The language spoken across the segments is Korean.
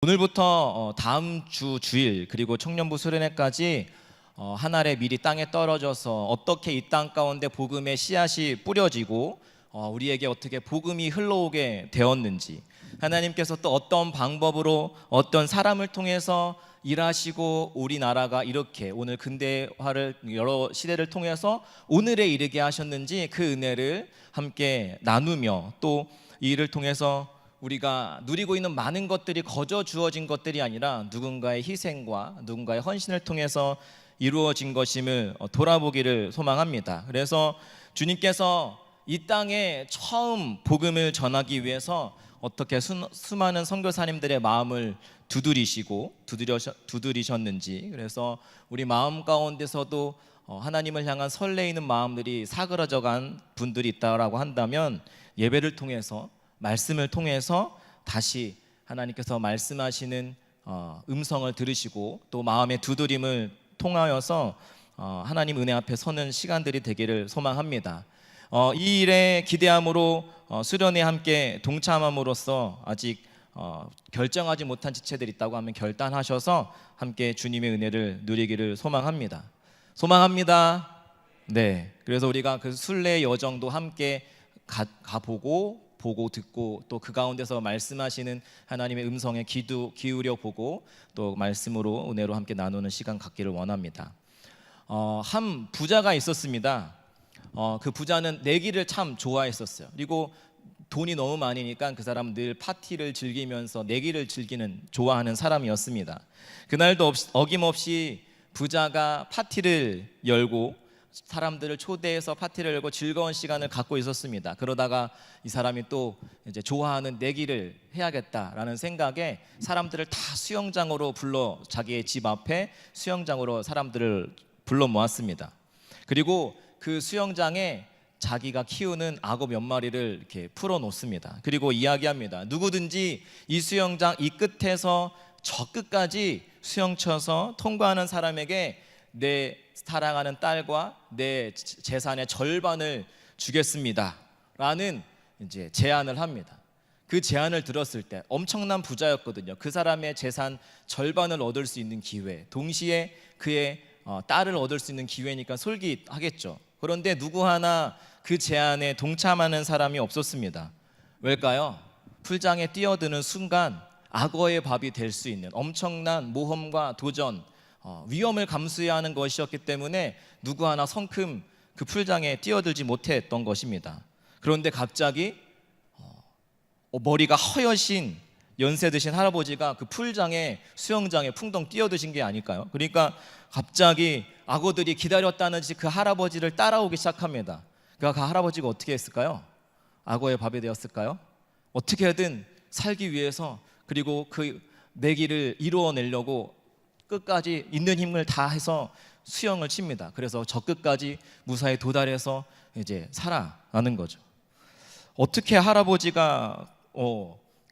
오늘부터 다음 주 주일 그리고 청년부 수련회까지 한 알에 미리 땅에 떨어져서 어떻게 이 땅 가운데 복음의 씨앗이 뿌려지고 우리에게 어떻게 복음이 흘러오게 되었는지, 하나님께서 또 어떤 방법으로 어떤 사람을 통해서 일하시고 우리나라가 이렇게 오늘 근대화를 여러 시대를 통해서 오늘에 이르게 하셨는지 그 은혜를 함께 나누며, 또 이 일을 통해서 우리가 누리고 있는 많은 것들이 거저 주어진 것들이 아니라 누군가의 희생과 누군가의 헌신을 통해서 이루어진 것임을 돌아보기를 소망합니다. 그래서 주님께서 이 땅에 처음 복음을 전하기 위해서 어떻게 수많은 선교사님들의 마음을 두드리셨는지, 그래서 우리 마음 가운데서도 하나님을 향한 설레이는 마음들이 사그러져 간 분들이 있다라고 한다면, 예배를 통해서 말씀을 통해서 다시 하나님께서 말씀하시는 음성을 들으시고 또 마음의 두드림을 통하여서 하나님 은혜 앞에 서는 시간들이 되기를 소망합니다. 이 일에 기대함으로 수련회에 함께 동참함으로써 아직 결정하지 못한 지체들이 있다고 하면 결단하셔서 함께 주님의 은혜를 누리기를 소망합니다. 네, 그래서 우리가 그 순례의 여정도 함께 가보고 보고 듣고 또 그 가운데서 말씀하시는 하나님의 음성에 기울여 보고 또 말씀으로 은혜로 함께 나누는 시간 갖기를 원합니다. 한 부자가 있었습니다. 그 부자는 내기를 참 좋아했었어요. 그리고 돈이 너무 많으니까 그 사람은 늘 파티를 즐기면서 내기를 좋아하는 사람이었습니다. 그날도 어김없이 부자가 파티를 열고 사람들을 초대해서 파티를 열고 즐거운 시간을 갖고 있었습니다. 그러다가 이 사람이 또 이제 좋아하는 내기를 해야겠다라는 생각에 사람들을 다 수영장으로 불러, 자기의 집 앞에 수영장으로 사람들을 불러 모았습니다. 그리고 그 수영장에 자기가 키우는 악어 몇 마리를 이렇게 풀어 놓습니다. 그리고 이야기합니다. 누구든지 이 수영장 이 끝에서 저 끝까지 수영쳐서 통과하는 사람에게 내 사랑하는 딸과 내 재산의 절반을 주겠습니다 라는 이제 제안을 합니다. 그 제안을 들었을 때 엄청난 부자였거든요. 그 사람의 재산 절반을 얻을 수 있는 기회, 동시에 그의 딸을 얻을 수 있는 기회니까 솔깃하겠죠. 그런데 누구 하나 그 제안에 동참하는 사람이 없었습니다. 왜일까요? 풀장에 뛰어드는 순간 악어의 밥이 될 수 있는 엄청난 모험과 도전, 위험을 감수해야 하는 것이었기 때문에 누구 하나 성큼 그 풀장에 뛰어들지 못했던 것입니다. 그런데 갑자기 머리가 허여신 연세 드신 할아버지가 그 풀장에, 수영장에 풍덩 뛰어드신 게 아닐까요? 그러니까 갑자기 악어들이 기다렸다는 듯이 그 할아버지를 따라오기 시작합니다. 그러니까 그 할아버지가 어떻게 했을까요? 악어의 밥이 되었을까요? 어떻게든 살기 위해서, 그리고 그 내기를 이루어내려고 끝까지 있는 힘을 다해서 수영을 칩니다. 그래서 저 끝까지 무사히 도달해서 이제 살아나는 거죠. 어떻게 할아버지가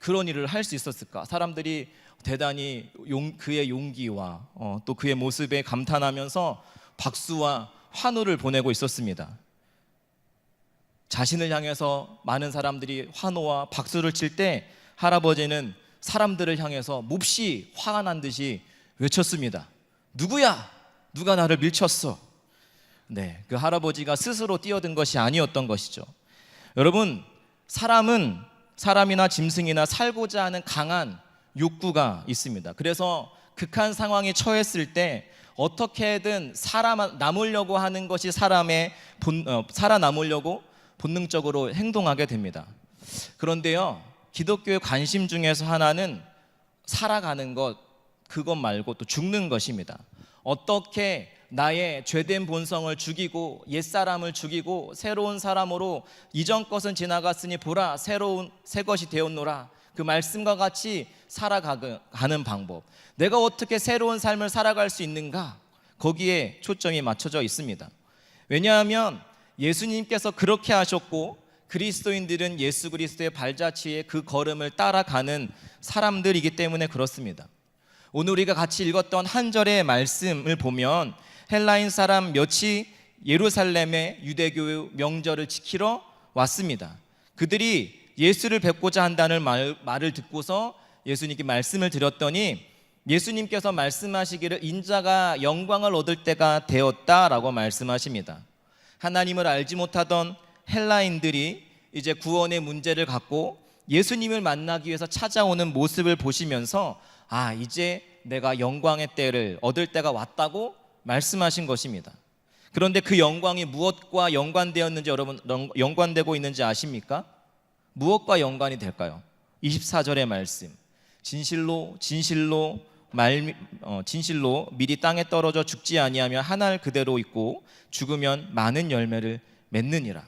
그런 일을 할 수 있었을까? 사람들이 대단히 그의 용기와 또 그의 모습에 감탄하면서 박수와 환호를 보내고 있었습니다. 자신을 향해서 많은 사람들이 환호와 박수를 칠 때 할아버지는 사람들을 향해서 몹시 화가 난 듯이 외쳤습니다. 누구야? 누가 나를 밀쳤어? 네, 그 할아버지가 스스로 뛰어든 것이 아니었던 것이죠. 여러분, 사람이나 짐승이나 살고자 하는 강한 욕구가 있습니다. 그래서 극한 상황에 처했을 때 어떻게든 살아남으려고 하는 것이 살아남으려고 본능적으로 행동하게 됩니다. 그런데요, 기독교의 관심 중에서 하나는 살아가는 것, 그것 말고 또 죽는 것입니다. 어떻게 나의 죄된 본성을 죽이고 옛사람을 죽이고 새로운 사람으로 이전 것은 지나갔으니 보라 새로운 새 것이 되었노라, 그 말씀과 같이 살아가는 방법, 내가 어떻게 새로운 삶을 살아갈 수 있는가, 거기에 초점이 맞춰져 있습니다. 왜냐하면 예수님께서 그렇게 하셨고 그리스도인들은 예수 그리스도의 발자취에 그 걸음을 따라가는 사람들이기 때문에 그렇습니다. 오늘 우리가 같이 읽었던 한 절의 말씀을 보면 헬라인 사람 몇이 예루살렘의 유대교 명절을 지키러 왔습니다. 그들이 예수를 뵙고자 한다는 말을 듣고서 예수님께 말씀을 드렸더니 예수님께서 말씀하시기를 인자가 영광을 얻을 때가 되었다라고 말씀하십니다. 하나님을 알지 못하던 헬라인들이 이제 구원의 문제를 갖고 예수님을 만나기 위해서 찾아오는 모습을 보시면서 이제 내가 영광의 때를 얻을 때가 왔다고 말씀하신 것입니다. 그런데 그 영광이 무엇과 연관되었는지 여러분 연관되고 있는지 아십니까? 무엇과 연관이 될까요? 24절의 말씀, 진실로 미리 땅에 떨어져 죽지 아니하며 한 알 그대로 있고 죽으면 많은 열매를 맺느니라.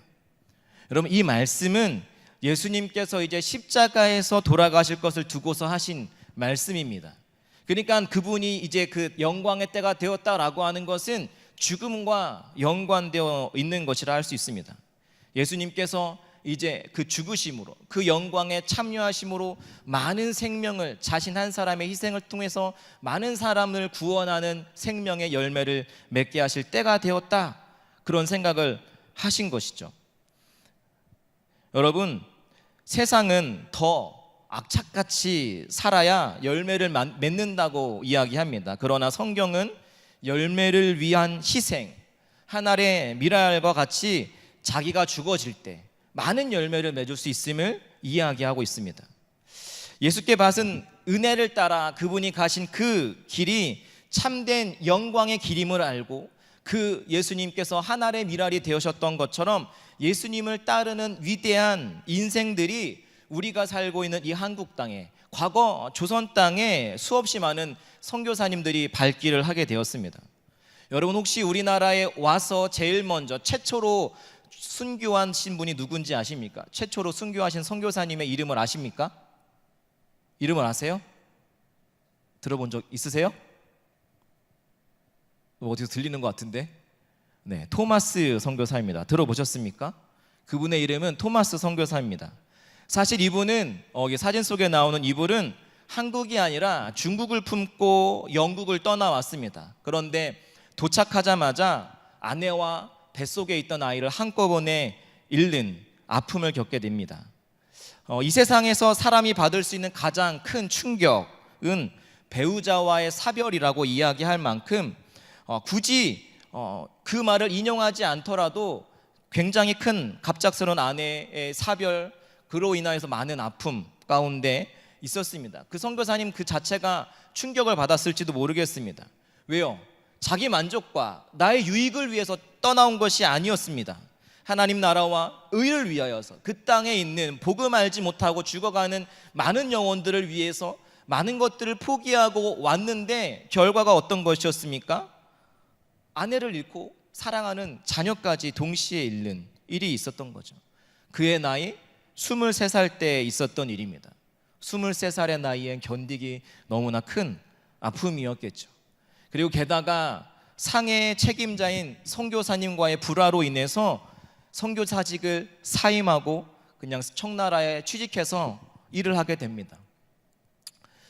여러분, 이 말씀은 예수님께서 이제 십자가에서 돌아가실 것을 두고서 하신 말씀입니다. 그러니까 그분이 이제 그 영광의 때가 되었다라고 하는 것은 죽음과 연관되어 있는 것이라 할 수 있습니다. 예수님께서 이제 그 죽으심으로, 그 영광에 참여하심으로 많은 생명을, 자신 한 사람의 희생을 통해서 많은 사람을 구원하는 생명의 열매를 맺게 하실 때가 되었다, 그런 생각을 하신 것이죠. 여러분, 세상은 더 악착같이 살아야 열매를 맺는다고 이야기합니다. 그러나 성경은 열매를 위한 희생, 한 알의 밀알과 같이 자기가 죽어질 때 많은 열매를 맺을 수 있음을 이야기하고 있습니다. 예수께 받은 은혜를 따라 그분이 가신 그 길이 참된 영광의 길임을 알고 그 예수님께서 한 알의 밀알이 되셨던 것처럼 예수님을 따르는 위대한 인생들이 우리가 살고 있는 이 한국 땅에, 과거 조선 땅에 수없이 많은 선교사님들이 발길을 하게 되었습니다. 여러분, 혹시 우리나라에 와서 제일 먼저 최초로 순교하신 분이 누군지 아십니까? 최초로 순교하신 선교사님의 이름을 아십니까? 이름을 아세요? 들어본 적 있으세요? 어디서 들리는 것 같은데? 네, 토마스 선교사입니다. 들어보셨습니까? 그분의 이름은 토마스 선교사입니다. 사실 이분은 사진 속에 나오는 이분은 한국이 아니라 중국을 품고 영국을 떠나왔습니다. 그런데 도착하자마자 아내와 뱃속에 있던 아이를 한꺼번에 잃는 아픔을 겪게 됩니다. 이 세상에서 사람이 받을 수 있는 가장 큰 충격은 배우자와의 사별이라고 이야기할 만큼 굳이 그 말을 인용하지 않더라도 굉장히 큰 갑작스러운 아내의 사별, 그로 인하여서 많은 아픔 가운데 있었습니다. 그 선교사님 그 자체가 충격을 받았을지도 모르겠습니다. 왜요? 자기 만족과 나의 유익을 위해서 떠나온 것이 아니었습니다. 하나님 나라와 의를 위하여서 그 땅에 있는 복음 알지 못하고 죽어가는 많은 영혼들을 위해서 많은 것들을 포기하고 왔는데 결과가 어떤 것이었습니까? 아내를 잃고 사랑하는 자녀까지 동시에 잃는 일이 있었던 거죠. 그의 나이 23살 때 있었던 일입니다. 23살의 나이엔 견디기 너무나 큰 아픔이었겠죠. 그리고 게다가 상해 책임자인 선교사님과의 불화로 인해서 선교사직을 사임하고 그냥 청나라에 취직해서 일을 하게 됩니다.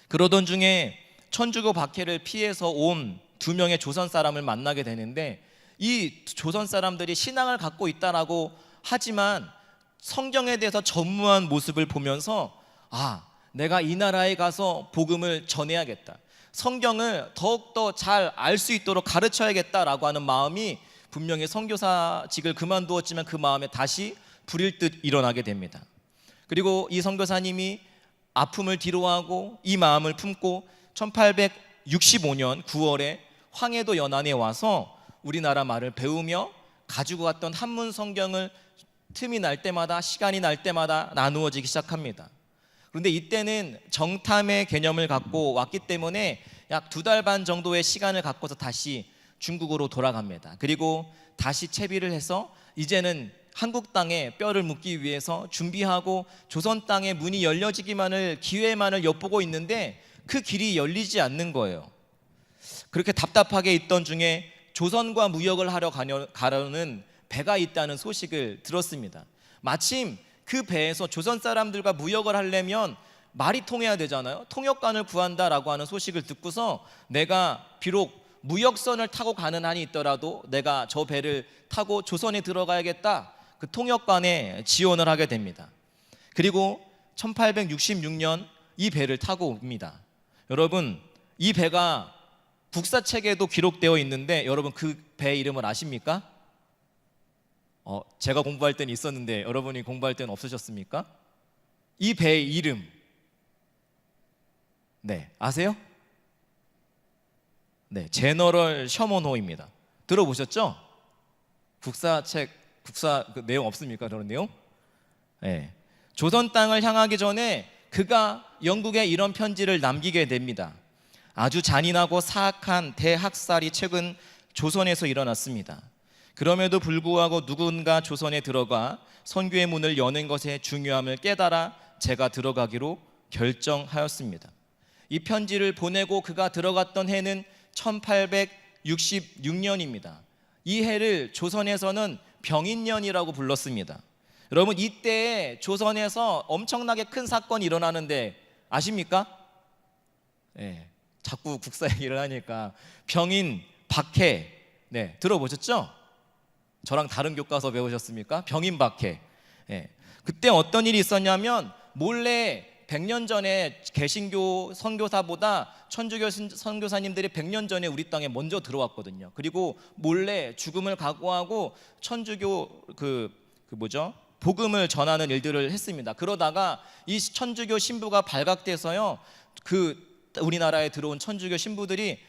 그러던 중에 천주교 박해를 피해서 온 2명의 조선 사람을 만나게 되는데, 이 조선 사람들이 신앙을 갖고 있다라고 하지만 성경에 대해서 전무한 모습을 보면서 내가 이 나라에 가서 복음을 전해야겠다, 성경을 더욱더 잘 알 수 있도록 가르쳐야겠다라고 하는 마음이 분명히 선교사직을 그만두었지만 그 마음에 다시 불일 듯 일어나게 됩니다. 그리고 이 선교사님이 아픔을 뒤로하고 이 마음을 품고 1865년 9월에 황해도 연안에 와서 우리나라 말을 배우며 가지고 왔던 한문 성경을 틈이 날 때마다, 시간이 날 때마다 나누어지기 시작합니다. 그런데 이때는 정탐의 개념을 갖고 왔기 때문에 약 2달 반 정도의 시간을 갖고서 다시 중국으로 돌아갑니다. 그리고 다시 채비를 해서 이제는 한국 땅에 뼈를 묻기 위해서 준비하고 조선 땅에 문이 열려지기만을, 기회만을 엿보고 있는데 그 길이 열리지 않는 거예요. 그렇게 답답하게 있던 중에 조선과 무역을 하러 가려는 배가 있다는 소식을 들었습니다. 마침 그 배에서 조선 사람들과 무역을 하려면 말이 통해야 되잖아요. 통역관을 구한다라고 하는 소식을 듣고서 내가 비록 무역선을 타고 가는 한이 있더라도 내가 저 배를 타고 조선에 들어가야겠다, 그 통역관에 지원을 하게 됩니다. 그리고 1866년 이 배를 타고 옵니다. 여러분, 이 배가 국사책에도 기록되어 있는데 여러분 그 배 이름을 아십니까? 제가 공부할 때는 있었는데 여러분이 공부할 때는 없으셨습니까? 이 배의 이름, 네, 아세요? 네, 제너럴 셔먼호입니다. 들어보셨죠? 국사책, 그 내용 없습니까? 그런 내용? 네. 조선 땅을 향하기 전에 그가 영국에 이런 편지를 남기게 됩니다. 아주 잔인하고 사악한 대학살이 최근 조선에서 일어났습니다. 그럼에도 불구하고 누군가 조선에 들어가 선교의 문을 여는 것의 중요함을 깨달아 제가 들어가기로 결정하였습니다. 이 편지를 보내고 그가 들어갔던 해는 1866년입니다. 이 해를 조선에서는 병인년이라고 불렀습니다. 여러분, 이때에 조선에서 엄청나게 큰 사건이 일어나는데 아십니까? 네, 자꾸 국사 얘기를 하니까 병인, 박해, 네, 들어보셨죠? 저랑 다른 교과서 배우셨습니까? 병인, 박해. 네, 그때 어떤 일이 있었냐면 몰래 100년 전에 개신교 선교사보다 천주교 선교사님들이 100년 전에 우리 땅에 먼저 들어왔거든요. 그리고 몰래 죽음을 각오하고 천주교 복음을 전하는 일들을 했습니다. 그러다가 이 천주교 신부가 발각돼서요, 우리나라에 들어온 천주교 신부들이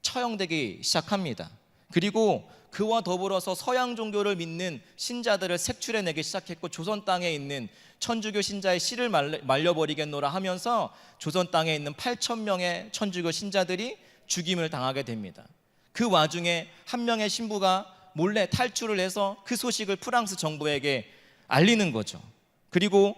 처형되기 시작합니다. 그리고 그와 더불어서 서양 종교를 믿는 신자들을 색출해내기 시작했고, 조선 땅에 있는 천주교 신자의 씨를 말려버리겠노라 하면서 조선 땅에 있는 8,000명의 천주교 신자들이 죽임을 당하게 됩니다. 그 와중에 한 명의 신부가 몰래 탈출을 해서 그 소식을 프랑스 정부에게 알리는 거죠. 그리고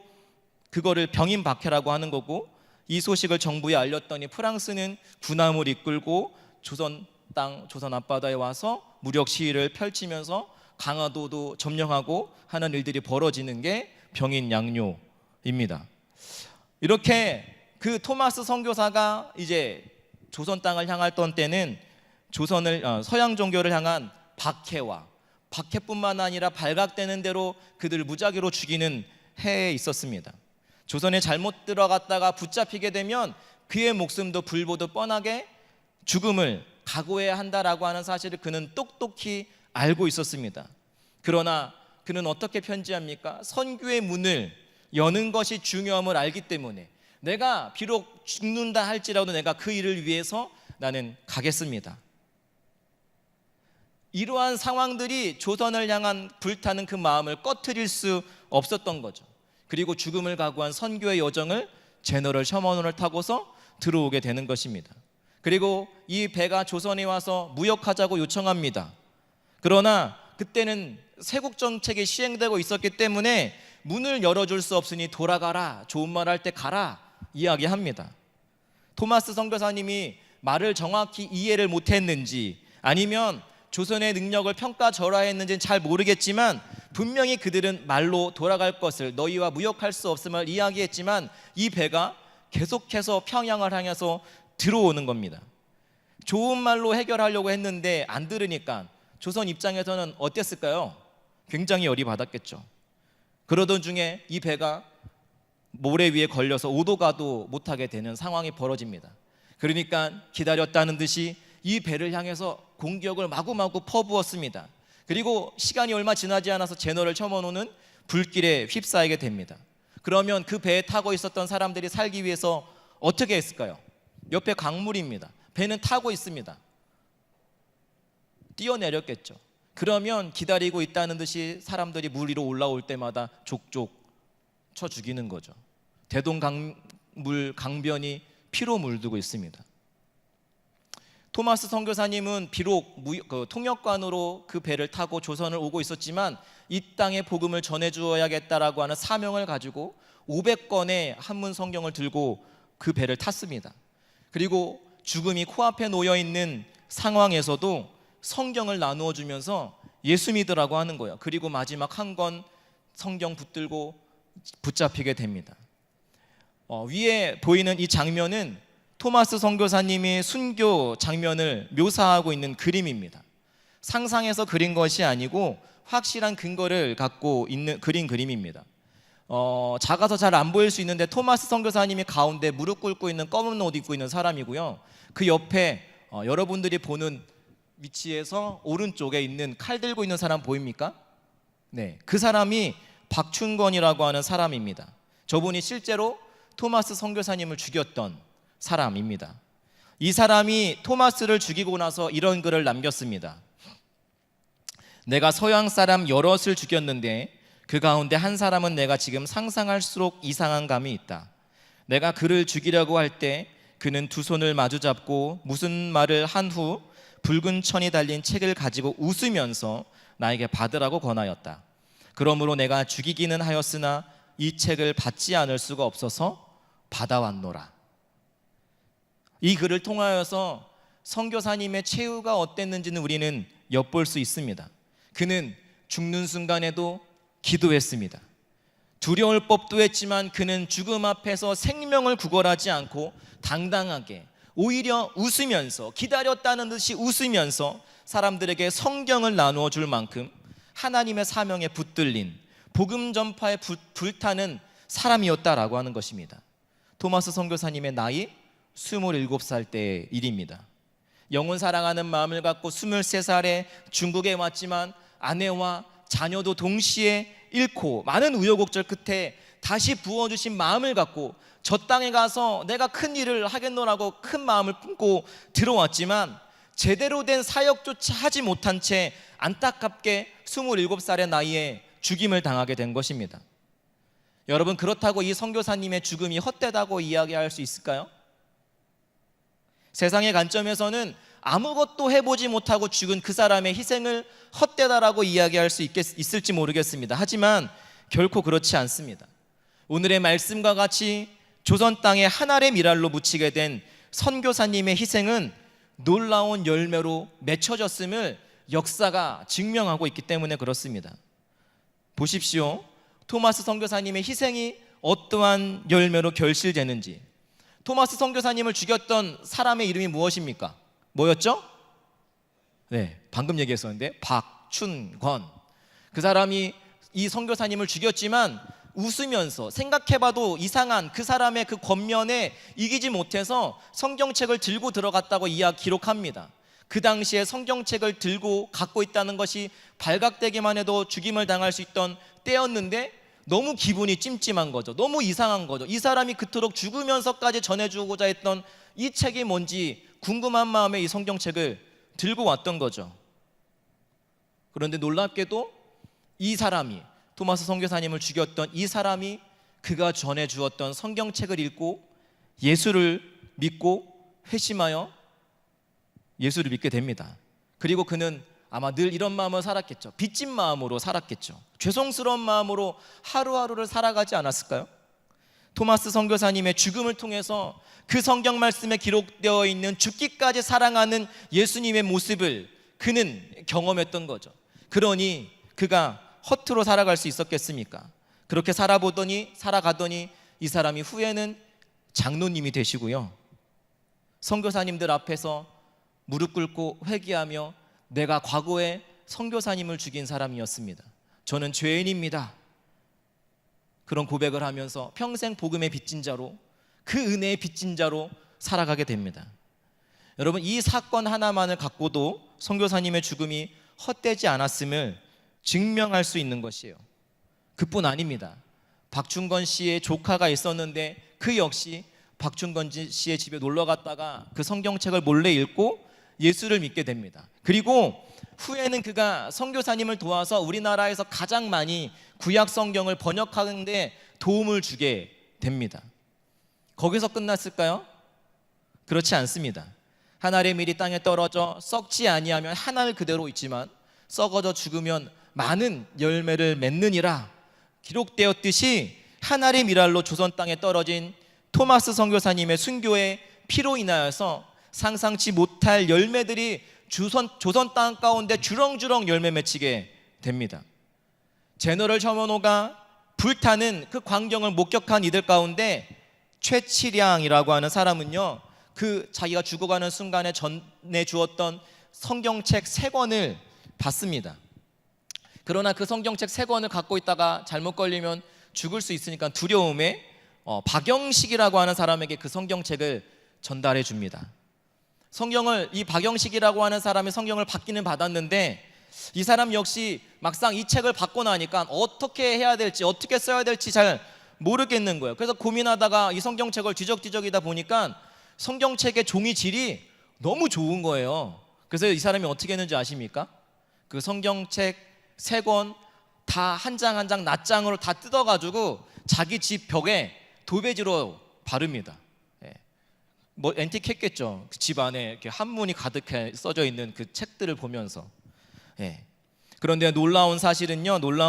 그거를 병인박해라고 하는 거고, 이 소식을 정부에 알렸더니 프랑스는 군함을 이끌고 조선 땅, 조선 앞바다에 와서 무력 시위를 펼치면서 강화도도 점령하고 하는 일들이 벌어지는 게 병인양요입니다. 이렇게 그 토마스 선교사가 이제 조선 땅을 향했던 때는 서양 종교를 향한 박해뿐만 아니라 발각되는 대로 그들을 무작위로 죽이는 해에 있었습니다. 조선에 잘못 들어갔다가 붙잡히게 되면 그의 목숨도 불보듯 뻔하게 죽음을 각오해야 한다라고 하는 사실을 그는 똑똑히 알고 있었습니다. 그러나 그는 어떻게 편지합니까? 선교의 문을 여는 것이 중요함을 알기 때문에 내가 비록 죽는다 할지라도 내가 그 일을 위해서 나는 가겠습니다. 이러한 상황들이 조선을 향한 불타는 그 마음을 꺼트릴 수 없었던 거죠. 그리고 죽음을 각오한 선교의 여정을 제너럴 셔먼호를 타고서 들어오게 되는 것입니다. 그리고 이 배가 조선에 와서 무역하자고 요청합니다. 그러나 그때는 세국 정책이 시행되고 있었기 때문에 문을 열어줄 수 없으니 돌아가라, 좋은 말 할 때 가라 이야기합니다. 토마스 선교사님이 말을 정확히 이해를 못했는지 아니면 조선의 능력을 평가절하했는지는 잘 모르겠지만 분명히 그들은 말로 돌아갈 것을, 너희와 무역할 수 없음을 이야기했지만 이 배가 계속해서 평양을 향해서 들어오는 겁니다. 좋은 말로 해결하려고 했는데 안 들으니까 조선 입장에서는 어땠을까요? 굉장히 열이 받았겠죠. 그러던 중에 이 배가 모래 위에 걸려서 오도 가도 못하게 되는 상황이 벌어집니다. 그러니까 기다렸다는 듯이 이 배를 향해서 공격을 마구마구 퍼부었습니다. 그리고 시간이 얼마 지나지 않아서 제너럴 셔먼호는 불길에 휩싸이게 됩니다. 그러면 그 배에 타고 있었던 사람들이 살기 위해서 어떻게 했을까요? 옆에 강물입니다. 배는 타고 있습니다. 뛰어내렸겠죠. 그러면 기다리고 있다는 듯이 사람들이 물 위로 올라올 때마다 족족 쳐 죽이는 거죠. 대동강물 강변이 피로 물들고 있습니다. 토마스 선교사님은 비록 통역관으로 그 배를 타고 조선을 오고 있었지만 이 땅에 복음을 전해주어야겠다라고 하는 사명을 가지고 500권의 한문 성경을 들고 그 배를 탔습니다. 그리고 죽음이 코앞에 놓여있는 상황에서도 성경을 나누어 주면서 예수 믿으라고 하는 거예요. 그리고 마지막 한 권 성경 붙들고 붙잡히게 됩니다. 위에 보이는 이 장면은 토마스 선교사님이 순교 장면을 묘사하고 있는 그림입니다. 상상해서 그린 것이 아니고 확실한 근거를 갖고 있는 그린 그림입니다. 작아서 잘 안 보일 수 있는데 토마스 선교사님이 가운데 무릎 꿇고 있는 검은 옷 입고 있는 사람이고요. 그 옆에 여러분들이 보는 위치에서 오른쪽에 있는 칼 들고 있는 사람 보입니까? 네, 그 사람이 박춘건이라고 하는 사람입니다. 저분이 실제로 토마스 선교사님을 죽였던 사람입니다. 이 사람이 토마스를 죽이고 나서 이런 글을 남겼습니다. 내가 서양 사람 여럿을 죽였는데 그 가운데 한 사람은 내가 지금 상상할수록 이상한 감이 있다. 내가 그를 죽이려고 할 때 그는 두 손을 마주 잡고 무슨 말을 한 후 붉은 천이 달린 책을 가지고 웃으면서 나에게 받으라고 권하였다. 그러므로 내가 죽이기는 하였으나 이 책을 받지 않을 수가 없어서 받아왔노라. 이 글을 통하여서 선교사님의 최후가 어땠는지는 우리는 엿볼 수 있습니다. 그는 죽는 순간에도 기도했습니다. 두려울 법도 했지만 그는 죽음 앞에서 생명을 구걸하지 않고 당당하게 오히려 웃으면서, 기다렸다는 듯이 웃으면서 사람들에게 성경을 나누어 줄 만큼 하나님의 사명에 붙들린 복음 전파에 불타는 사람이었다라고 하는 것입니다. 토마스 선교사님의 나이 27살 때의 일입니다. 영혼 사랑하는 마음을 갖고 23살에 중국에 왔지만 아내와 자녀도 동시에 잃고 많은 우여곡절 끝에 다시 부어주신 마음을 갖고 저 땅에 가서 내가 큰 일을 하겠노라고 큰 마음을 품고 들어왔지만 제대로 된 사역조차 하지 못한 채 안타깝게 27살의 나이에 죽임을 당하게 된 것입니다. 여러분, 그렇다고 이 선교사님의 죽음이 헛되다고 이야기할 수 있을까요? 세상의 관점에서는 아무것도 해보지 못하고 죽은 그 사람의 희생을 헛되다라고 이야기할 수 있을지 모르겠습니다. 하지만 결코 그렇지 않습니다. 오늘의 말씀과 같이 조선 땅에 한 알의 미랄로 묻히게 된 선교사님의 희생은 놀라운 열매로 맺혀졌음을 역사가 증명하고 있기 때문에 그렇습니다. 보십시오. 토마스 선교사님의 희생이 어떠한 열매로 결실되는지. 토마스 선교사님을 죽였던 사람의 이름이 무엇입니까? 뭐였죠? 네, 방금 얘기했었는데 박춘건. 그 사람이 이 선교사님을 죽였지만 웃으면서, 생각해봐도 이상한 그 사람의 그 권면에 이기지 못해서 성경책을 들고 들어갔다고 기록합니다. 그 당시에 성경책을 들고 갖고 있다는 것이 발각되기만 해도 죽임을 당할 수 있던 때였는데 너무 기분이 찜찜한 거죠. 너무 이상한 거죠. 이 사람이 그토록 죽으면서까지 전해주고자 했던 이 책이 뭔지 궁금한 마음에 이 성경책을 들고 왔던 거죠. 그런데 놀랍게도 이 사람이, 토마스 선교사님을 죽였던 이 사람이 그가 전해주었던 성경책을 읽고 예수를 믿고 회심하여 예수를 믿게 됩니다. 그리고 그는 아마 늘 이런 마음으로 살았겠죠. 빚진 마음으로 살았겠죠. 죄송스러운 마음으로 하루하루를 살아가지 않았을까요? 토마스 선교사님의 죽음을 통해서 그 성경 말씀에 기록되어 있는 죽기까지 사랑하는 예수님의 모습을 그는 경험했던 거죠. 그러니 그가 허투루 살아갈 수 있었겠습니까? 그렇게 살아가더니 이 사람이 후에는 장로님이 되시고요, 선교사님들 앞에서 무릎 꿇고 회개하며 내가 과거에 선교사님을 죽인 사람이었습니다. 저는 죄인입니다. 그런 고백을 하면서 평생 복음의 빚진 자로, 그 은혜의 빚진 자로 살아가게 됩니다. 여러분, 이 사건 하나만을 갖고도 선교사님의 죽음이 헛되지 않았음을 증명할 수 있는 것이에요. 그뿐 아닙니다. 박춘건 씨의 조카가 있었는데 그 역시 박춘건 씨의 집에 놀러 갔다가 그 성경책을 몰래 읽고 예수를 믿게 됩니다. 그리고 후에는 그가 선교사님을 도와서 우리나라에서 가장 많이 구약 성경을 번역하는 데 도움을 주게 됩니다. 거기서 끝났을까요? 그렇지 않습니다. 한 알의 밀이 땅에 떨어져 썩지 아니하면 한 알 그대로 있지만 썩어져 죽으면 많은 열매를 맺느니라 기록되었듯이 한 알의 밀알로 조선 땅에 떨어진 토마스 선교사님의 순교의 피로 인하여서 상상치 못할 열매들이 조선 땅 가운데 주렁주렁 열매 맺히게 됩니다. 제너럴 셔먼호가 불타는 그 광경을 목격한 이들 가운데 최치량이라고 하는 사람은요, 그 자기가 죽어가는 순간에 전해주었던 성경책 3권을 받습니다. 그러나 그 성경책 3권을 갖고 있다가 잘못 걸리면 죽을 수 있으니까 두려움에 박영식이라고 하는 사람에게 그 성경책을 전달해 줍니다. 이 박영식이라고 하는 사람의 성경을 받기는 받았는데 이 사람 역시 막상 이 책을 받고 나니까 어떻게 해야 될지, 어떻게 써야 될지 잘 모르겠는 거예요. 그래서 고민하다가 이 성경책을 뒤적뒤적이다 보니까 성경책의 종이 질이 너무 좋은 거예요. 그래서 이 사람이 어떻게 했는지 아십니까? 그 성경책 3권 다 한 장 한 장 낱장으로 다 뜯어가지고 자기 집 벽에 도배지로 바릅니다. 뭐 앤틱했겠죠. 집 안에 이렇게 한문이 가득해 써져 있는 그 책들을 보면서. 그런데 놀라운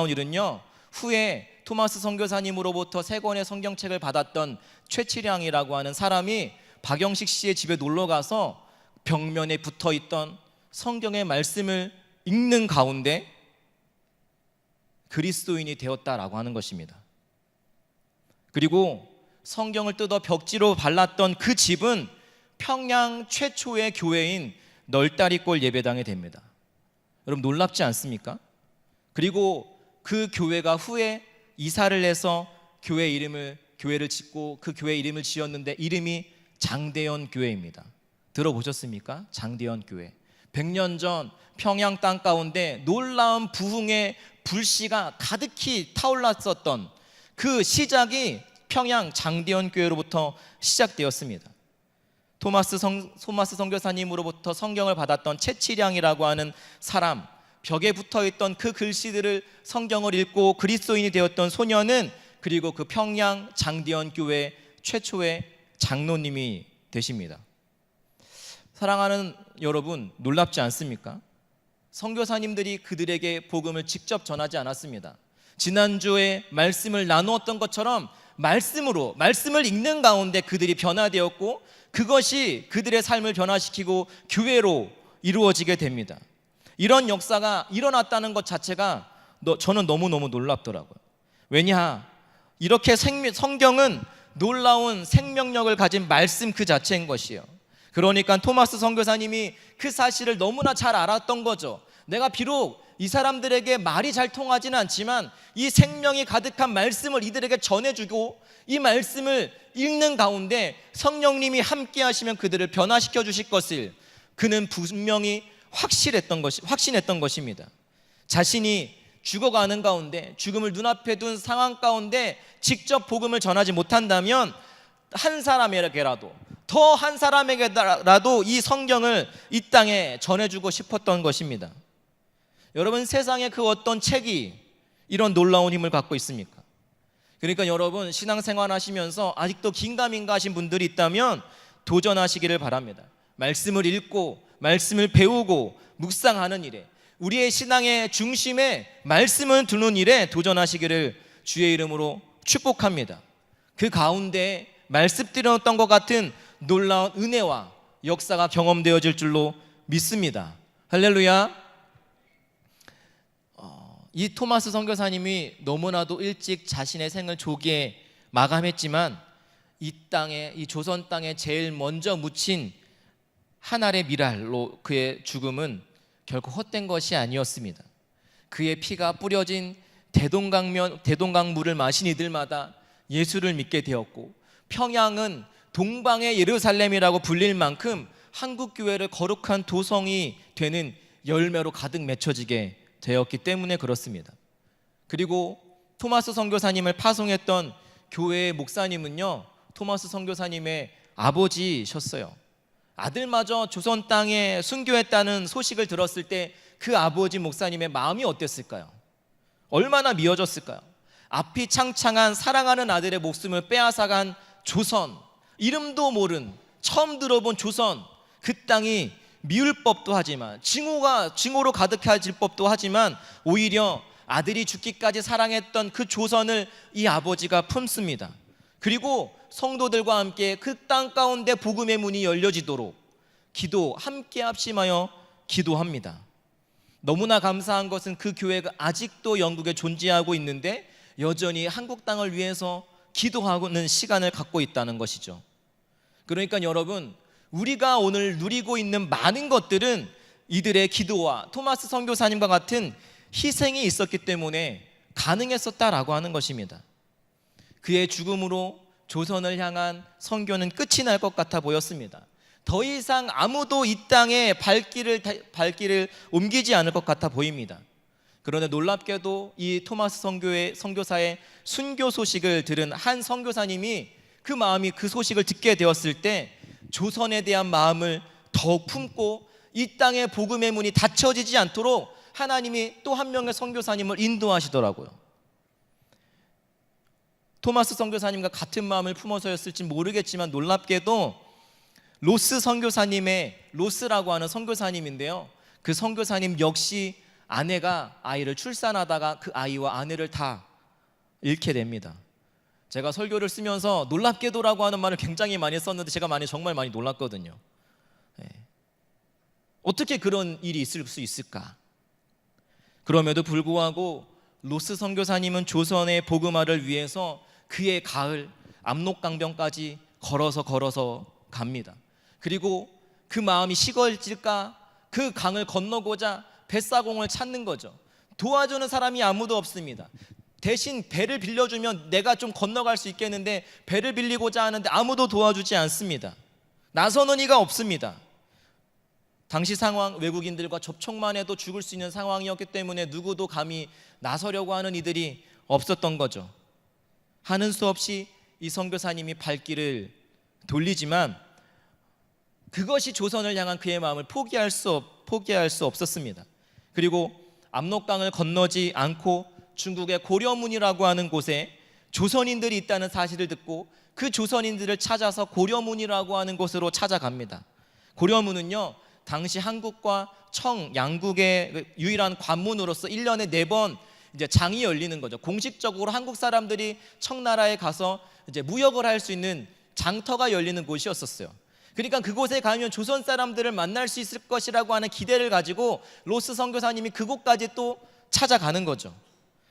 일은요, 후에 토마스 선교사님으로부터 3권의 성경책을 받았던 최치량이라고 하는 사람이 박영식 씨의 집에 놀러 가서 벽면에 붙어 있던 성경의 말씀을 읽는 가운데 그리스도인이 되었다라고 하는 것입니다. 그리고 성경을 뜯어 벽지로 발랐던 그 집은 평양 최초의 교회인 널다리골 예배당이 됩니다. 여러분 놀랍지 않습니까? 그리고 그 교회가 후에 이사를 해서 교회를 짓고 그 교회 이름을 지었는데 이름이 장대현 교회입니다. 들어보셨습니까? 장대현 교회. 100년 전 평양 땅 가운데 놀라운 부흥의 불씨가 가득히 타올랐었던 그 시작이 평양 장대현 교회로부터 시작되었습니다. 토마스 선교사님으로부터 성경을 받았던 최치량이라고 하는 사람, 벽에 붙어있던 그 글씨들을 성경을 읽고 그리스도인이 되었던 소년은 그리고 그 평양 장대현 교회 최초의 장로님이 되십니다. 사랑하는 여러분, 놀랍지 않습니까? 선교사님들이 그들에게 복음을 직접 전하지 않았습니다. 지난주에 말씀을 나누었던 것처럼 말씀을 읽는 가운데 그들이 변화되었고 그것이 그들의 삶을 변화시키고 교회로 이루어지게 됩니다. 이런 역사가 일어났다는 것 자체가 저는 너무너무 놀랍더라고요. 왜냐? 이렇게 성경은 놀라운 생명력을 가진 말씀 그 자체인 것이에요. 그러니까 토마스 선교사님이 그 사실을 너무나 잘 알았던 거죠. 내가 비록 이 사람들에게 말이 잘 통하지는 않지만 이 생명이 가득한 말씀을 이들에게 전해주고 이 말씀을 읽는 가운데 성령님이 함께 하시면 그들을 변화시켜 주실 것을 그는 분명히 확신했던 것입니다. 자신이 죽어가는 가운데, 죽음을 눈앞에 둔 상황 가운데 직접 복음을 전하지 못한다면 한 사람에게라도, 더 한 사람에게라도 이 성경을 이 땅에 전해주고 싶었던 것입니다. 여러분, 세상에 그 어떤 책이 이런 놀라운 힘을 갖고 있습니까? 그러니까 여러분, 신앙생활 하시면서 아직도 긴가민가 하신 분들이 있다면 도전하시기를 바랍니다. 말씀을 읽고 말씀을 배우고 묵상하는 일에, 우리의 신앙의 중심에 말씀을 두는 일에 도전하시기를 주의 이름으로 축복합니다. 그 가운데 말씀드렸던 것 같은 놀라운 은혜와 역사가 경험되어질 줄로 믿습니다. 할렐루야. 이 토마스 선교사님이 너무나도 일찍 자신의 생을 조기에 마감했지만 이 조선 땅에 제일 먼저 묻힌 한 알의 밀알로 그의 죽음은 결코 헛된 것이 아니었습니다. 그의 피가 뿌려진 대동강물을 마신 이들마다 예수를 믿게 되었고, 평양은 동방의 예루살렘이라고 불릴 만큼 한국교회를 거룩한 도성이 되는 열매로 가득 맺혀지게 되었기 때문에 그렇습니다. 그리고 토마스 선교사님을 파송했던 교회의 목사님은요, 토마스 선교사님의 아버지셨어요. 아들마저 조선 땅에 순교했다는 소식을 들었을 때 그 아버지 목사님의 마음이 어땠을까요? 얼마나 미어졌을까요? 앞이 창창한 사랑하는 아들의 목숨을 빼앗아간 조선, 이름도 모른, 처음 들어본 조선, 그 땅이 미울 법도 하지만, 징후로 가득해질 법도 하지만 오히려 아들이 죽기까지 사랑했던 그 조선을 이 아버지가 품습니다. 그리고 성도들과 함께 그 땅 가운데 복음의 문이 열려지도록 함께 합심하여 기도합니다. 너무나 감사한 것은 그 교회가 아직도 영국에 존재하고 있는데 여전히 한국 땅을 위해서 기도하는 시간을 갖고 있다는 것이죠. 그러니까 여러분, 우리가 오늘 누리고 있는 많은 것들은 이들의 기도와 토마스 선교사님과 같은 희생이 있었기 때문에 가능했었다라고 하는 것입니다. 그의 죽음으로 조선을 향한 선교는 끝이 날 것 같아 보였습니다. 더 이상 아무도 이 땅에 발길을 옮기지 않을 것 같아 보입니다. 그런데 놀랍게도 이 토마스 선교사의 순교 소식을 들은 한 선교사님이 그 소식을 듣게 되었을 때 조선에 대한 마음을 더욱 품고 이 땅의 복음의 문이 닫혀지지 않도록 하나님이 또 한 명의 선교사님을 인도하시더라고요. 토마스 선교사님과 같은 마음을 품어서였을지 모르겠지만 놀랍게도 로스 선교사님의, 로스라고 하는 선교사님인데요, 그 선교사님 역시 아내가 아이를 출산하다가 그 아이와 아내를 다 잃게 됩니다. 제가 설교를 쓰면서 놀랍게도라고 하는 말을 굉장히 많이 썼는데 제가 정말 많이 놀랐거든요. 어떻게 그런 일이 있을 수 있을까? 그럼에도 불구하고 로스 선교사님은 조선의 복음화를 위해서 그의 가을 압록강변까지 걸어서 갑니다. 그리고 그 마음이 식어질까 그 강을 건너고자 뱃사공을 찾는 거죠. 도와주는 사람이 아무도 없습니다. 대신 배를 빌려주면 내가 좀 건너갈 수 있겠는데 배를 빌리고자 하는데 아무도 도와주지 않습니다. 나서는 이가 없습니다. 당시 상황, 외국인들과 접촉만 해도 죽을 수 있는 상황이었기 때문에 누구도 감히 나서려고 하는 이들이 없었던 거죠. 하는 수 없이 이 선교사님이 발길을 돌리지만 그것이 조선을 향한 그의 마음을 포기할 수 없었습니다. 그리고 압록강을 건너지 않고 중국의 고려문이라고 하는 곳에 조선인들이 있다는 사실을 듣고 그 조선인들을 찾아서 고려문이라고 하는 곳으로 찾아갑니다. 고려문은요, 당시 한국과 청 양국의 유일한 관문으로서 1년에 4번 이제 장이 열리는 거죠. 공식적으로 한국 사람들이 청나라에 가서 이제 무역을 할 수 있는 장터가 열리는 곳이었었어요. 그러니까 그곳에 가면 조선 사람들을 만날 수 있을 것이라고 하는 기대를 가지고 로스 선교사님이 그곳까지 또 찾아가는 거죠.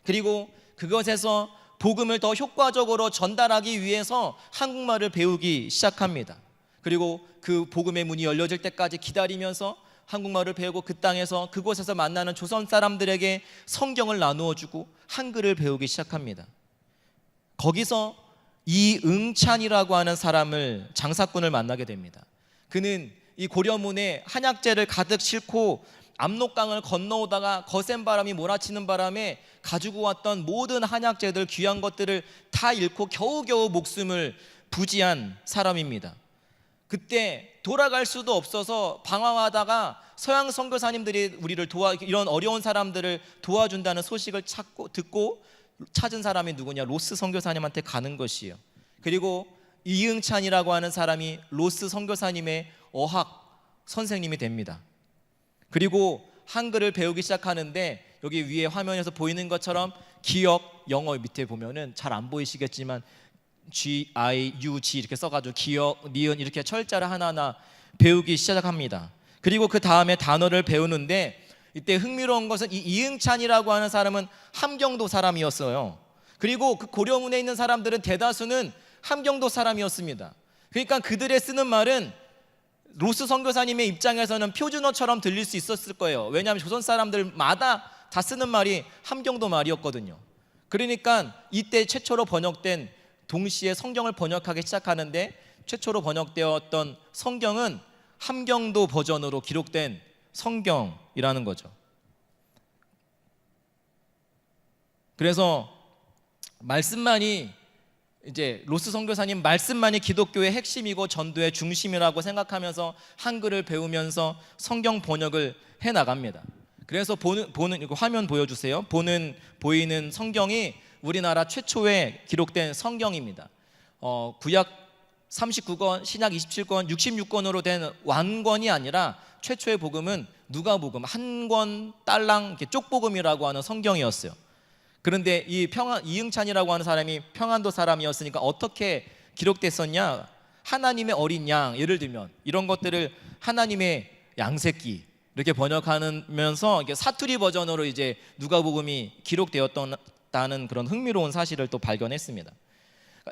그리고 그것에서 복음을 더 효과적으로 전달하기 위해서 한국말을 배우기 시작합니다. 그리고 그 복음의 문이 열려질 때까지 기다리면서 한국말을 배우고 그 땅에서 그곳에서 만나는 조선 사람들에게 성경을 나누어 주고 한글을 배우기 시작합니다. 거기서 이응찬이라고 하는 장사꾼을 만나게 됩니다. 그는 이 고려문에 한약재를 가득 싣고 압록강을 건너오다가 거센 바람이 몰아치는 바람에 가지고 왔던 모든 한약재들, 귀한 것들을 다 잃고 겨우겨우 목숨을 부지한 사람입니다. 그때 돌아갈 수도 없어서 방황하다가 서양 선교사님들이 이런 어려운 사람들을 도와준다는 소식을 듣고 찾은 사람이 누구냐? 로스 선교사님한테 가는 것이에요. 그리고 이응찬이라고 하는 사람이 로스 선교사님의 어학 선생님이 됩니다. 그리고 한글을 배우기 시작하는데 여기 위에 화면에서 보이는 것처럼 기역, 영어 밑에 보면은 잘 안 보이시겠지만 G, I, U, G 이렇게 써가지고 기역, 니은 이렇게 철자를 하나하나 배우기 시작합니다. 그리고 그 다음에 단어를 배우는데 이때 흥미로운 것은 이 이응찬이라고 하는 사람은 함경도 사람이었어요. 그리고 그 고려문에 있는 사람들은 대다수는 함경도 사람이었습니다. 그러니까 그들의 쓰는 말은 로스 선교사님의 입장에서는 표준어처럼 들릴 수 있었을 거예요. 왜냐하면 조선 사람들마다 다 쓰는 말이 함경도 말이었거든요. 그러니까 이때 최초로 번역된 동시에 성경을 번역하기 시작하는데 최초로 번역되었던 성경은 함경도 버전으로 기록된 성경이라는 거죠. 그래서 말씀만이 이제 로스 선교사님 말씀만이 기독교의 핵심이고 전도의 중심이라고 생각하면서 한글을 배우면서 성경 번역을 해 나갑니다. 그래서 보는 이거 화면 보여주세요. 보이는 성경이 우리나라 최초에 기록된 성경입니다. 구약 39권, 신약 27권, 66권으로 된 완권이 아니라 최초의 복음은 누가복음 한 권 딸랑 쪽복음이라고 하는 성경이었어요. 그런데 이응찬이라고 하는 사람이 평안도 사람이었으니까 어떻게 기록됐었냐? 하나님의 어린 양, 예를 들면 이런 것들을 하나님의 양새끼 이렇게 번역하면서 사투리 버전으로 이제 누가복음이 기록되었다는 그런 흥미로운 사실을 또 발견했습니다.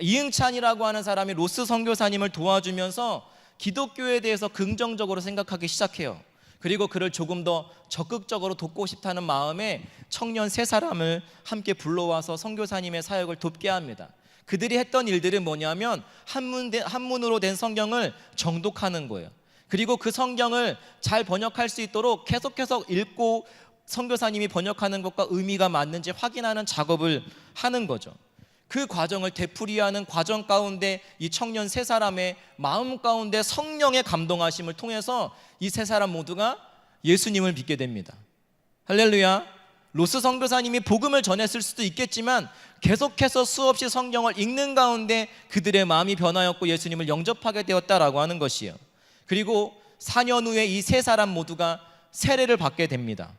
이응찬이라고 하는 사람이 로스 선교사님을 도와주면서 기독교에 대해서 긍정적으로 생각하기 시작해요. 그리고 그를 조금 더 적극적으로 돕고 싶다는 마음에 청년 3사람을 함께 불러와서 선교사님의 사역을 돕게 합니다. 그들이 했던 일들은 뭐냐면 한문으로 된 성경을 정독하는 거예요. 그리고 그 성경을 잘 번역할 수 있도록 계속해서 읽고 선교사님이 번역하는 것과 의미가 맞는지 확인하는 작업을 하는 거죠. 그 과정을 되풀이하는 과정 가운데 이 청년 세 사람의 마음 가운데 성령의 감동하심을 통해서 이 세 사람 모두가 예수님을 믿게 됩니다. 할렐루야. 로스 선교사님이 복음을 전했을 수도 있겠지만 계속해서 수없이 성경을 읽는 가운데 그들의 마음이 변하였고 예수님을 영접하게 되었다라고 하는 것이에요. 그리고 4년 후에 이 세 사람 모두가 세례를 받게 됩니다.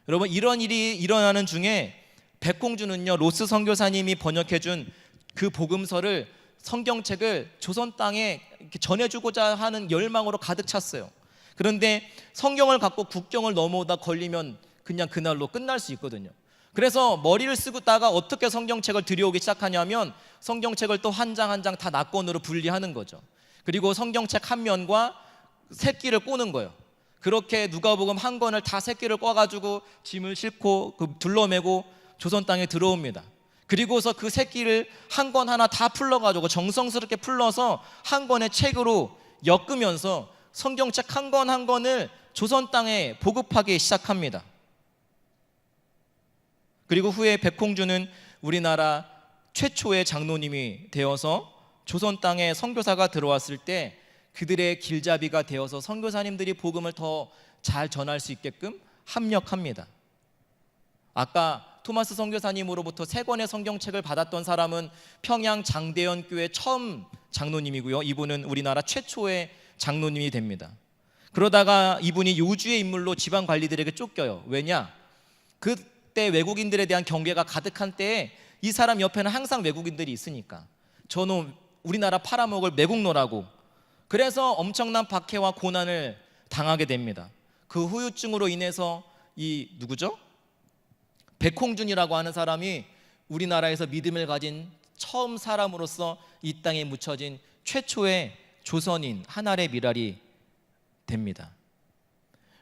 여러분, 이런 일이 일어나는 중에 백홍주는요, 로스 선교사님이 번역해준 그 복음서를, 성경책을 조선 땅에 전해주고자 하는 열망으로 가득 찼어요. 그런데 성경을 갖고 국경을 넘어오다 걸리면 그냥 그날로 끝날 수 있거든요. 그래서 머리를 쓰고 다가 어떻게 성경책을 들여오기 시작하냐면 성경책을 또 한 장 한 장 다 납권으로 분리하는 거죠. 그리고 성경책 한 면과 새끼를 꼬는 거예요. 그렇게 누가복음 한 권을 다 새끼를 꿔가지고 짐을 싣고 둘러매고 조선 땅에 들어옵니다. 그리고서 그 새끼를 한 권 하나 다 풀러가지고 정성스럽게 풀러서 한 권의 책으로 엮으면서 성경책 한 권 한 권을 조선 땅에 보급하기 시작합니다. 그리고 후에 백홍주는 우리나라 최초의 장로님이 되어서 조선 땅에 선교사가 들어왔을 때 그들의 길잡이가 되어서 선교사님들이 복음을 더 잘 전할 수 있게끔 합력합니다. 아까 토마스 선교사님으로부터 3권의 성경책을 받았던 사람은 평양 장대현 교회 처음 장로님이고요. 이분은 우리나라 최초의 장로님이 됩니다. 그러다가 이분이 요주의 인물로 지방 관리들에게 쫓겨요. 왜냐? 그때 외국인들에 대한 경계가 가득한 때에 이 사람 옆에는 항상 외국인들이 있으니까 저놈 우리나라 팔아먹을 매국노라고, 그래서 엄청난 박해와 고난을 당하게 됩니다. 그 후유증으로 인해서 이 누구죠? 백홍준이라고 하는 사람이 우리나라에서 믿음을 가진 처음 사람으로서 이 땅에 묻혀진 최초의 조선인 하나의 미랄이 됩니다.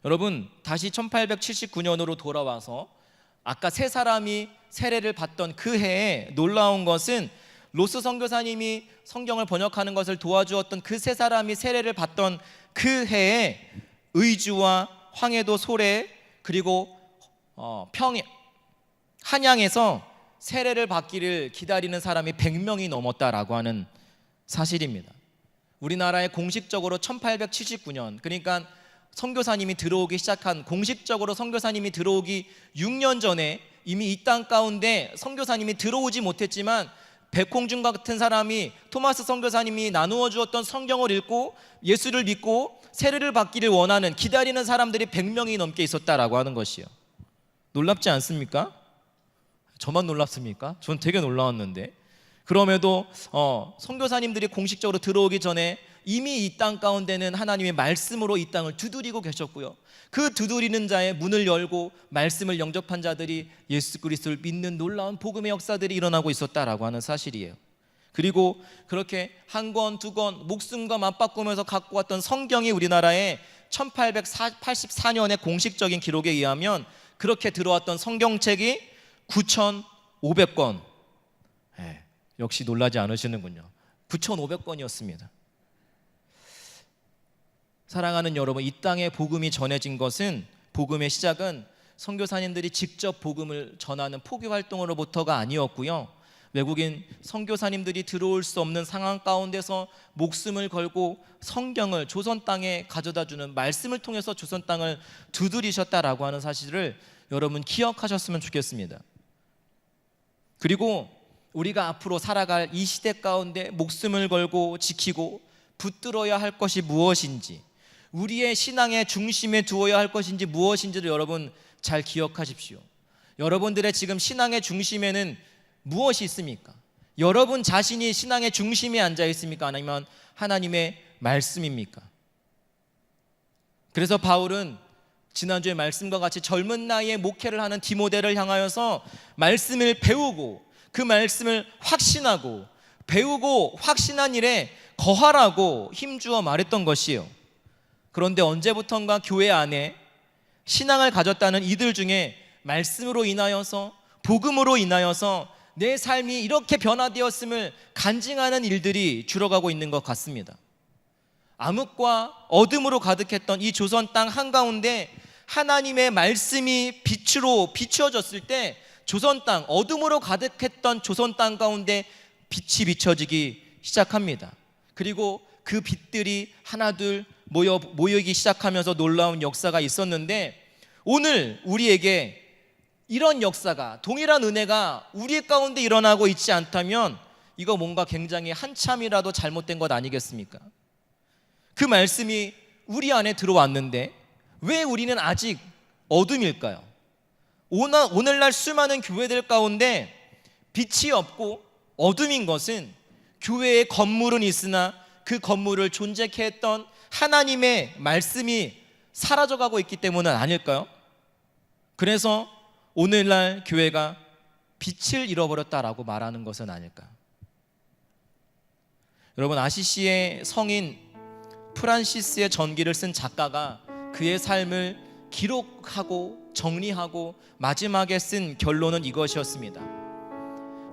여러분, 다시 1879년으로 돌아와서 아까 세 사람이 세례를 받던 그 해에 놀라운 것은 로스 선교사님이 성경을 번역하는 것을 도와주었던 그 세 사람이 세례를 받던 그 해에 의주와 황해도 소래 그리고 한양에서 세례를 받기를 기다리는 사람이 100명이 넘었다라고 하는 사실입니다. 우리나라에 공식적으로 1879년, 그러니까 선교사님이 들어오기 시작한, 공식적으로 선교사님이 들어오기 6년 전에 이미 이 땅 가운데 선교사님이 들어오지 못했지만 백홍준 같은 사람이, 토마스 선교사님이 나누어 주었던 성경을 읽고 예수를 믿고 세례를 받기를 원하는, 기다리는 사람들이 100명이 넘게 있었다라고 하는 것이요. 놀랍지 않습니까? 저만 놀랍습니까? 전 되게 놀라웠는데. 그럼에도 선교사님들이 공식적으로 들어오기 전에 이미 이 땅 가운데는 하나님의 말씀으로 이 땅을 두드리고 계셨고요. 그 두드리는 자의 문을 열고 말씀을 영접한 자들이 예수 그리스도를 믿는 놀라운 복음의 역사들이 일어나고 있었다라고 하는 사실이에요. 그리고 그렇게 한 권, 두 권 목숨과 맞바꾸면서 갖고 왔던 성경이 우리나라에 1884년의 공식적인 기록에 의하면 그렇게 들어왔던 성경책이 9,500권. 역시 놀라지 않으시는군요. 9,500권이었습니다. 사랑하는 여러분, 이 땅에 복음이 전해진 것은, 복음의 시작은 선교사님들이 직접 복음을 전하는 포교 활동으로부터가 아니었고요. 외국인 선교사님들이 들어올 수 없는 상황 가운데서 목숨을 걸고 성경을 조선 땅에 가져다주는 말씀을 통해서 조선 땅을 두드리셨다라고 하는 사실을 여러분 기억하셨으면 좋겠습니다. 그리고 우리가 앞으로 살아갈 이 시대 가운데 목숨을 걸고 지키고 붙들어야 할 것이 무엇인지, 우리의 신앙의 중심에 두어야 할 것인지 무엇인지를 여러분 잘 기억하십시오. 여러분들의 지금 신앙의 중심에는 무엇이 있습니까? 여러분 자신이 신앙의 중심에 앉아 있습니까? 아니면 하나님의 말씀입니까? 그래서 바울은 지난주의 말씀과 같이 젊은 나이에 목회를 하는 디모데를 향하여서 말씀을 배우고 그 말씀을 확신하고 배우고 확신한 일에 거하라고 힘주어 말했던 것이에요. 그런데 언제부턴가 교회 안에 신앙을 가졌다는 이들 중에 말씀으로 인하여서, 복음으로 인하여서 내 삶이 이렇게 변화되었음을 간증하는 일들이 줄어가고 있는 것 같습니다. 암흑과 어둠으로 가득했던 이 조선 땅 한가운데 하나님의 말씀이 빛으로 비추어졌을 때 조선 땅, 어둠으로 가득했던 조선 땅 가운데 빛이 비춰지기 시작합니다. 그리고 그 빛들이 하나둘 모이기 시작하면서 놀라운 역사가 있었는데, 오늘 우리에게 이런 역사가, 동일한 은혜가 우리 가운데 일어나고 있지 않다면 이거 뭔가 굉장히 한참이라도 잘못된 것 아니겠습니까? 그 말씀이 우리 안에 들어왔는데 왜 우리는 아직 어둠일까요? 오늘날 수많은 교회들 가운데 빛이 없고 어둠인 것은 교회의 건물은 있으나 그 건물을 존재케 했던 하나님의 말씀이 사라져가고 있기 때문은 아닐까요? 그래서 오늘날 교회가 빛을 잃어버렸다라고 말하는 것은 아닐까? 여러분, 아시시의 성인 프란시스의 전기를 쓴 작가가 그의 삶을 기록하고 정리하고 마지막에 쓴 결론은 이것이었습니다.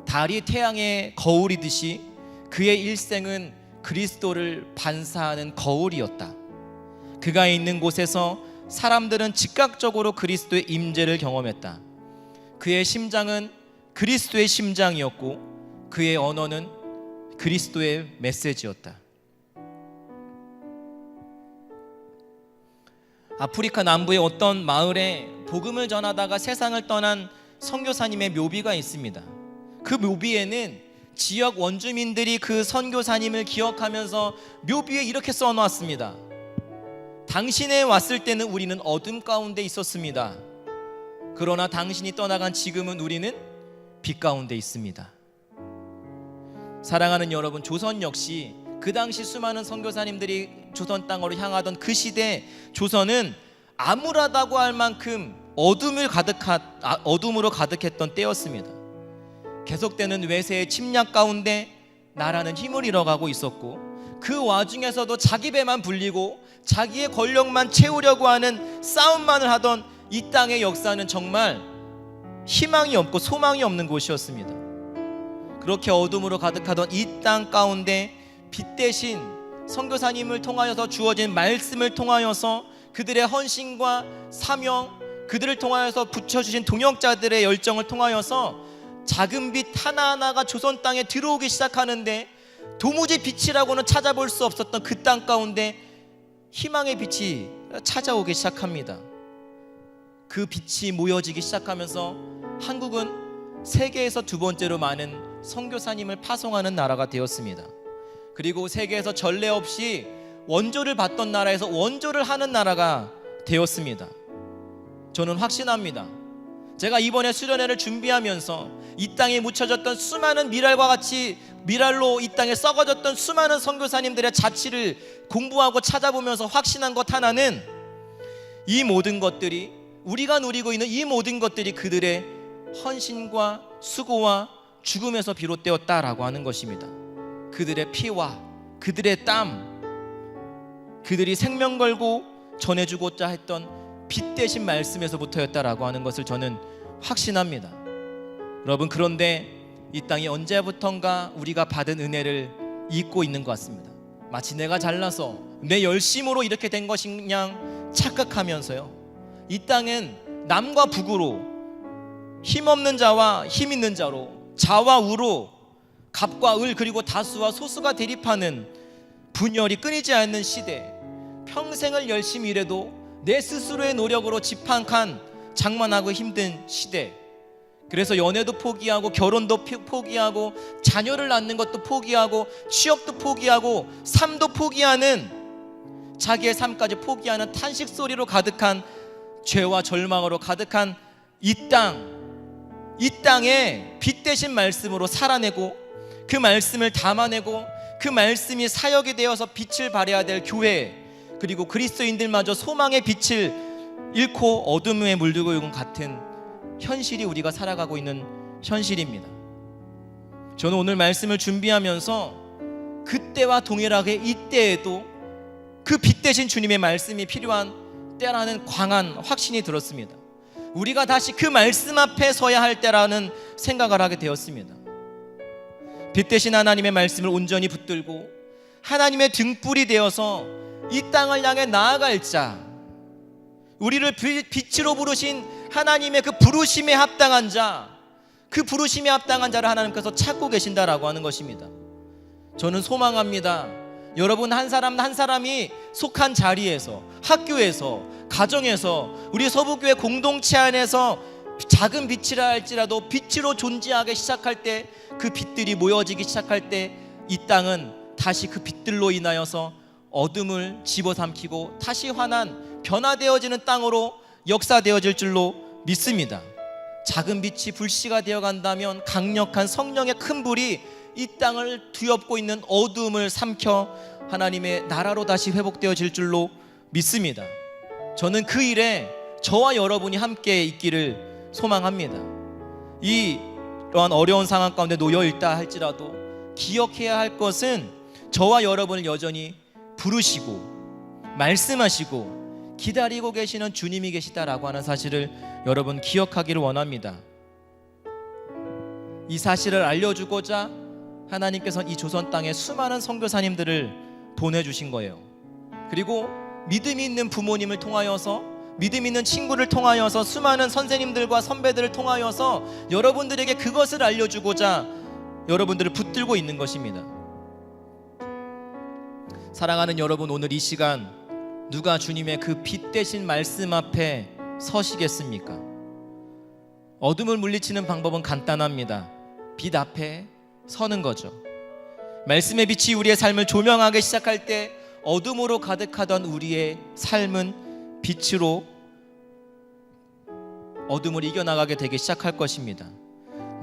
달이 태양의 거울이듯이 그의 일생은 그리스도를 반사하는 거울이었다. 그가 있는 곳에서 사람들은 즉각적으로 그리스도의 임재를 경험했다. 그의 심장은 그리스도의 심장이었고 그의 언어는 그리스도의 메시지였다. 아프리카 남부의 어떤 마을에 복음을 전하다가 세상을 떠난 선교사님의 묘비가 있습니다. 그 묘비에는 지역 원주민들이 그 선교사님을 기억하면서 묘비에 이렇게 써놓았습니다. 당신이 왔을 때는 우리는 어둠 가운데 있었습니다. 그러나 당신이 떠나간 지금은 우리는 빛 가운데 있습니다. 사랑하는 여러분, 조선 역시 그 당시 수많은 선교사님들이 조선 땅으로 향하던 그 시대, 조선은 암울하다고 할 만큼 어둠으로 가득했던 때였습니다. 계속되는 외세의 침략 가운데 나라는 힘을 잃어가고 있었고, 그 와중에서도 자기 배만 불리고 자기의 권력만 채우려고 하는 싸움만을 하던 이 땅의 역사는 정말 희망이 없고 소망이 없는 곳이었습니다. 그렇게 어둠으로 가득하던 이 땅 가운데 빛 대신 선교사님을 통하여서 주어진 말씀을 통하여서 그들의 헌신과 사명, 그들을 통하여서 붙여주신 동역자들의 열정을 통하여서 작은 빛 하나하나가 조선 땅에 들어오기 시작하는데, 도무지 빛이라고는 찾아볼 수 없었던 그 땅 가운데 희망의 빛이 찾아오기 시작합니다. 그 빛이 모여지기 시작하면서 한국은 세계에서 두 번째로 많은 선교사님을 파송하는 나라가 되었습니다. 그리고 세계에서 전례 없이 원조를 받던 나라에서 원조를 하는 나라가 되었습니다. 저는 확신합니다. 제가 이번에 수련회를 준비하면서 이 땅에 묻혀졌던 수많은 미랄로 이 땅에 썩어졌던 수많은 선교사님들의 자취를 공부하고 찾아보면서 확신한 것 하나는, 이 모든 것들이, 우리가 누리고 있는 이 모든 것들이 그들의 헌신과 수고와 죽음에서 비롯되었다라고 하는 것입니다. 그들의 피와 그들의 땀, 그들이 생명 걸고 전해주고자 했던 빛 대신 말씀에서부터였다라고 하는 것을 저는 확신합니다. 여러분, 그런데 이 땅이 언제부턴가 우리가 받은 은혜를 잊고 있는 것 같습니다. 마치 내가 잘나서 내 열심으로 이렇게 된 것이냐 착각하면서요, 이 땅은 남과 북으로, 힘없는 자와 힘 있는 자로, 자와 우로, 갑과 을, 그리고 다수와 소수가 대립하는 분열이 끊이지 않는 시대, 평생을 열심히 일해도 내 스스로의 노력으로 지팡한 장만하고 힘든 시대, 그래서 연애도 포기하고 결혼도 포기하고 자녀를 낳는 것도 포기하고 취업도 포기하고 삶도 포기하는, 자기의 삶까지 포기하는 탄식 소리로 가득한, 죄와 절망으로 가득한 이 땅에 빛 대신 말씀으로 살아내고 그 말씀을 담아내고 그 말씀이 사역이 되어서 빛을 발해야 될 교회, 그리고 그리스도인들마저 소망의 빛을 잃고 어둠에 물들고 있는 같은 현실이 우리가 살아가고 있는 현실입니다. 저는 오늘 말씀을 준비하면서 그때와 동일하게 이때에도 그 빛 대신 주님의 말씀이 필요한 때라는 강한 확신이 들었습니다. 우리가 다시 그 말씀 앞에 서야 할 때라는 생각을 하게 되었습니다. 빛 대신 하나님의 말씀을 온전히 붙들고 하나님의 등불이 되어서 이 땅을 향해 나아갈 자, 우리를 빛으로 부르신 하나님의 그 부르심에 합당한 자, 그 부르심에 합당한 자를 하나님께서 찾고 계신다라고 하는 것입니다. 저는 소망합니다. 여러분 한 사람 한 사람이 속한 자리에서, 학교에서, 가정에서, 우리 서부교회 공동체 안에서 작은 빛이라 할지라도 빛으로 존재하기 시작할 때, 그 빛들이 모여지기 시작할 때 이 땅은 다시 그 빛들로 인하여서 어둠을 집어삼키고 다시 환한 변화되어지는 땅으로 역사되어질 줄로 믿습니다. 작은 빛이 불씨가 되어간다면 강력한 성령의 큰 불이 이 땅을 뒤엎고 있는 어둠을 삼켜 하나님의 나라로 다시 회복되어질 줄로 믿습니다. 저는 그 일에 저와 여러분이 함께 있기를 소망합니다. 이러한 어려운 상황 가운데 놓여 있다 할지라도 기억해야 할 것은 저와 여러분을 여전히 부르시고 말씀하시고 기다리고 계시는 주님이 계시다라고 하는 사실을 여러분 기억하기를 원합니다. 이 사실을 알려주고자 하나님께서 이 조선 땅에 수많은 선교사님들을 보내주신 거예요. 그리고 믿음이 있는 부모님을 통하여서, 믿음 있는 친구를 통하여서, 수많은 선생님들과 선배들을 통하여서 여러분들에게 그것을 알려주고자 여러분들을 붙들고 있는 것입니다. 사랑하는 여러분, 오늘 이 시간 누가 주님의 그 빛 대신 말씀 앞에 서시겠습니까? 어둠을 물리치는 방법은 간단합니다. 빛 앞에 서는 거죠. 말씀의 빛이 우리의 삶을 조명하기 시작할 때 어둠으로 가득하던 우리의 삶은 빛으로 어둠을 이겨나가게 되기 시작할 것입니다.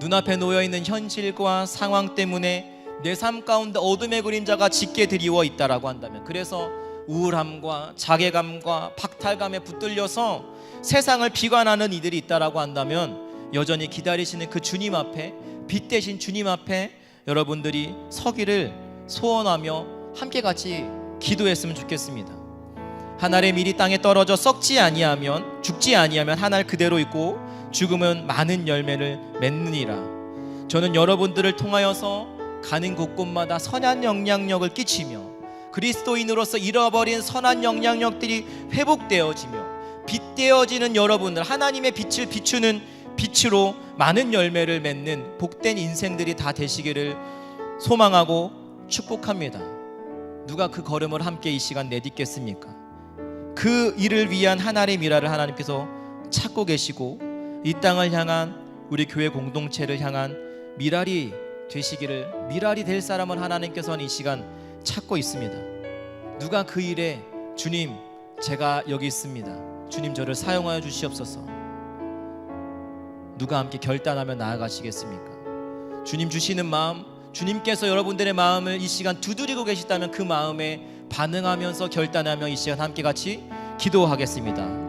눈앞에 놓여있는 현실과 상황 때문에 내 삶 가운데 어둠의 그림자가 짙게 드리워 있다라고 한다면, 그래서 우울함과 자괴감과 박탈감에 붙들려서 세상을 비관하는 이들이 있다라고 한다면, 여전히 기다리시는 그 주님 앞에, 빛 대신 주님 앞에 여러분들이 서기를 소원하며 함께 같이 기도했으면 좋겠습니다. 한 알의 밀이 땅에 떨어져 썩지 아니하면, 죽지 아니하면 한 알 그대로 있고 죽으면 많은 열매를 맺느니라. 저는 여러분들을 통하여서 가는 곳곳마다 선한 영향력을 끼치며 그리스도인으로서 잃어버린 선한 영향력들이 회복되어지며 빛되어지는 여러분들, 하나님의 빛을 비추는 빛으로 많은 열매를 맺는 복된 인생들이 다 되시기를 소망하고 축복합니다. 누가 그 걸음을 함께 이 시간 내딛겠습니까? 그 일을 위한 한 알의 미라를 하나님께서 찾고 계시고 이 땅을 향한, 우리 교회 공동체를 향한 미랄이 되시기를, 미랄이 될 사람을 하나님께서는 이 시간 찾고 있습니다. 누가 그 일에 주님 제가 여기 있습니다, 주님 저를 사용하여 주시옵소서, 누가 함께 결단하며 나아가시겠습니까? 주님 주시는 마음, 주님께서 여러분들의 마음을 이 시간 두드리고 계시다면 그 마음에 반응하면서 결단하며 이 시간 함께 같이 기도하겠습니다.